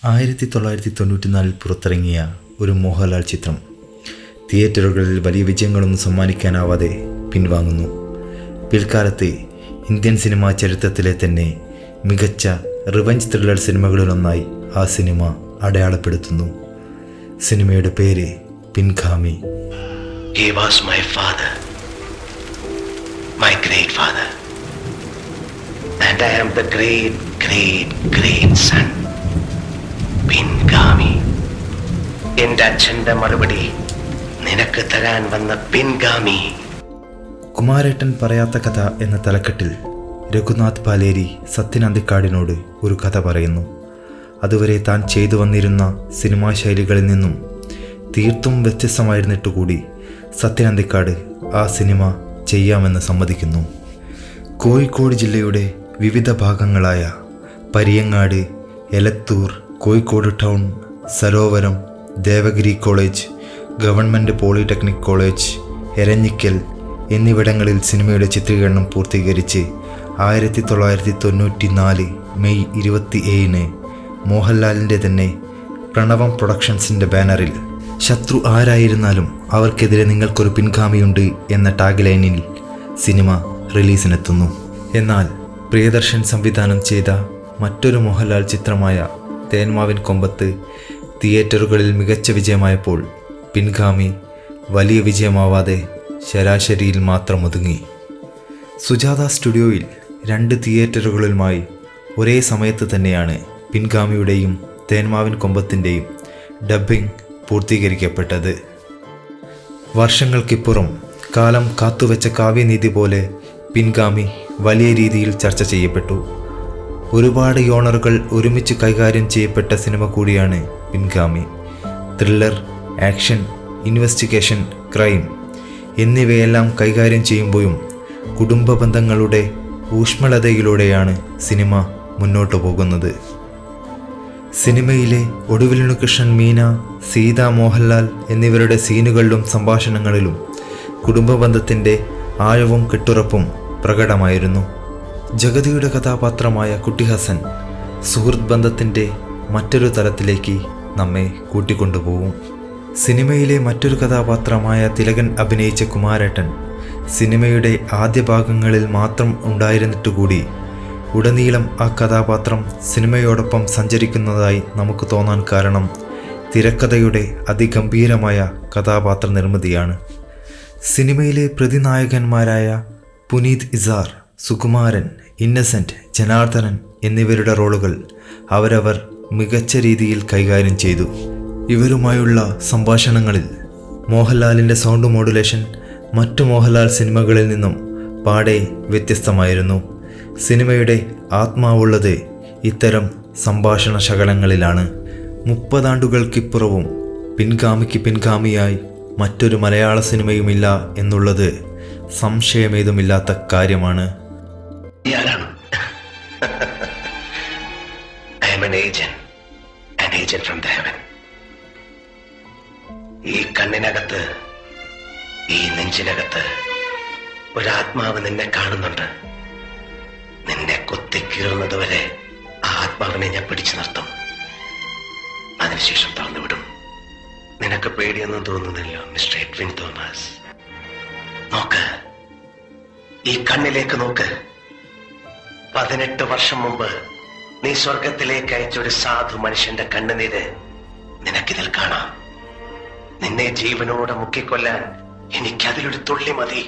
1994 പുറത്തിറങ്ങിയ ഒരു മോഹൻലാൽ ചിത്രം തിയേറ്ററുകളിൽ വലിയ വിജയങ്ങളൊന്നും സമ്മാനിക്കാനാവാതെ പിൻവാങ്ങുന്നു. പിൽക്കാലത്ത് ഇന്ത്യൻ സിനിമാ ചരിത്രത്തിലെ തന്നെ മികച്ച റിവഞ്ച് ത്രില്ലർ സിനിമകളിലൊന്നായി ആ സിനിമ അടയാളപ്പെടുത്തുന്നു. സിനിമയുടെ പേര് പിൻഗാമി. He was my father, my great father, and I am the great, great, great son. പിൻഗാമി. എൻ്റെ അച്ഛൻ്റെ മറുപടി നിനക്ക് തരാൻ വന്ന പിൻഗാമി. കുമാരേട്ടൻ പറയാത്ത കഥ എന്ന തലക്കെട്ടിൽ രഘുനാഥ് പാലേരി സത്യൻ അന്തിക്കാടിനോട് ഒരു കഥ പറയുന്നു. അതുവരെ താൻ ചെയ്തു വന്നിരുന്ന സിനിമാ ശൈലികളിൽ നിന്നും തീർത്തും വ്യത്യസ്തമായിരുന്നിട്ടുകൂടി സത്യൻ അന്തിക്കാട് ആ സിനിമ ചെയ്യാമെന്ന് സമ്മതിക്കുന്നു. കോഴിക്കോട് ജില്ലയുടെ വിവിധ ഭാഗങ്ങളായ Pariyangad, Elathur, Kozhikode town, Sarovaram, Devagiri college, government polytechnic college, Eranhikkal എന്നിവിടങ്ങളിൽ സിനിമയുടെ ചിത്രീകരണം പൂർത്തീകരിച്ച് 1994 മെയ് 27 മോഹൻലാലിൻ്റെ തന്നെ പ്രണവം പ്രൊഡക്ഷൻസിൻ്റെ ബാനറിൽ ശത്രു ആരായിരുന്നാലും അവർക്കെതിരെ നിങ്ങൾക്കൊരു പിൻഗാമിയുണ്ട് എന്ന ടാഗ് ലൈനിൽ സിനിമ റിലീസിനെത്തുന്നു. എന്നാൽ പ്രിയദർശൻ സംവിധാനം ചെയ്ത മറ്റൊരു മോഹൻലാൽ ചിത്രമായ തേന്മാവിൻ കൊമ്പത്ത് തിയേറ്ററുകളിൽ മികച്ച വിജയമായപ്പോൾ പിൻഗാമി വലിയ വിജയമാവാതെ ശരാശരിയിൽ മാത്രം ഒതുങ്ങി. സുജാത സ്റ്റുഡിയോയിൽ 2 തിയേറ്ററുകളിലുമായി ഒരേ സമയത്ത് തന്നെയാണ് പിൻഗാമിയുടെയും തേന്മാവിൻ കൊമ്പത്തിൻ്റെയും ഡബ്ബിംഗ് പൂർത്തീകരിക്കപ്പെട്ടത്. വർഷങ്ങൾക്കിപ്പുറം കാലം കാത്തുവെച്ച കാവ്യനീതി പോലെ പിൻഗാമി വലിയ രീതിയിൽ ചർച്ച ചെയ്യപ്പെട്ടു. ഒരുപാട് യോണറുകൾ ഒരുമിച്ച് കൈകാര്യം ചെയ്യപ്പെട്ട സിനിമ കൂടിയാണ് പിൻഗാമി. ത്രില്ലർ, ആക്ഷൻ, ഇൻവെസ്റ്റിഗേഷൻ, ക്രൈം എന്നിവയെല്ലാം കൈകാര്യം ചെയ്യുമ്പോഴും കുടുംബ ബന്ധങ്ങളുടെ ഊഷ്മളതയിലൂടെയാണ് സിനിമ മുന്നോട്ടു പോകുന്നത്. സിനിമയിലെ ഒടുവിലുണ്ണികൃഷ്ണൻ, മീന, സീത, മോഹൻലാൽ എന്നിവരുടെ സീനുകളിലും സംഭാഷണങ്ങളിലും കുടുംബബന്ധത്തിൻ്റെ ആഴവും കെട്ടുറപ്പും പ്രകടമായിരുന്നു. ജഗതിയുടെ കഥാപാത്രമായ കുട്ടി ഹസൻ സുഹൃത്ത് ബന്ധത്തിൻ്റെ മറ്റൊരു തലത്തിലേക്ക് നമ്മെ കൂട്ടിക്കൊണ്ടുപോകും. സിനിമയിലെ മറ്റൊരു കഥാപാത്രമായ തിലകൻ അഭിനയിച്ച കുമാരേട്ടൻ സിനിമയുടെ ആദ്യ ഭാഗങ്ങളിൽ മാത്രം ഉണ്ടായിരുന്നിട്ടുകൂടി ഉടനീളം ആ കഥാപാത്രം സിനിമയോടൊപ്പം സഞ്ചരിക്കുന്നതായി നമുക്ക് തോന്നാൻ കാരണം തിരക്കഥയുടെ അതിഗംഭീരമായ കഥാപാത്ര നിർമ്മിതിയാണ്. സിനിമയിലെ പ്രതിനായകന്മാരായ പുനീത് ഇസാർ, സുകുമാരൻ, ഇന്നസെൻ്റ്, ജനാർദ്ദനൻ എന്നിവരുടെ റോളുകൾ അവരവർ മികച്ച രീതിയിൽ കൈകാര്യം ചെയ്തു. ഇവരുമായുള്ള സംഭാഷണങ്ങളിൽ മോഹൻലാലിൻ്റെ സൗണ്ട് മോഡുലേഷൻ മറ്റു മോഹൻലാൽ സിനിമകളിൽ നിന്നും പാടെ വ്യത്യസ്തമായിരുന്നു. സിനിമയുടെ ആത്മാവുള്ളത് ഇത്തരം സംഭാഷണ ശകലങ്ങളിലാണ്. 30 ആണ്ടുകൾക്കിപ്പുറവും പിൻഗാമിക്ക് പിൻഗാമിയായി മറ്റൊരു മലയാള സിനിമയുമില്ല എന്നുള്ളത് സംശയമേതുമില്ലാത്ത കാര്യമാണ്. ഈ കണ്ണിനകത്ത്, ഈ നെഞ്ചിനകത്ത് ഒരാത്മാവ് നിന്നെ കാണുന്നുണ്ട്. നിന്നെ കൊത്തിക്കീറുന്നത് വരെ ആ ആത്മാവിനെ ഞാൻ പിടിച്ചു നിർത്തും. അതിനുശേഷം തുറന്നുവിടും. നിനക്ക് പേടിയൊന്നും തോന്നുന്നില്ല മിസ്റ്റർ എഡ്വിൻ തോമസ്. നോക്ക്, ഈ കണ്ണിലേക്ക് നോക്ക്. 18 വർഷം മുമ്പ് നീ സ്വർഗത്തിലേക്ക് അയച്ചൊരു സാധു മനുഷ്യന്റെ കണ്ണുനീര് നിനക്കിതിൽ കാണാം. നിന്നെ ജീവനോടെ മുക്കിക്കൊല്ലാൻ എനിക്കതിലൊരു തുള്ളി മതി.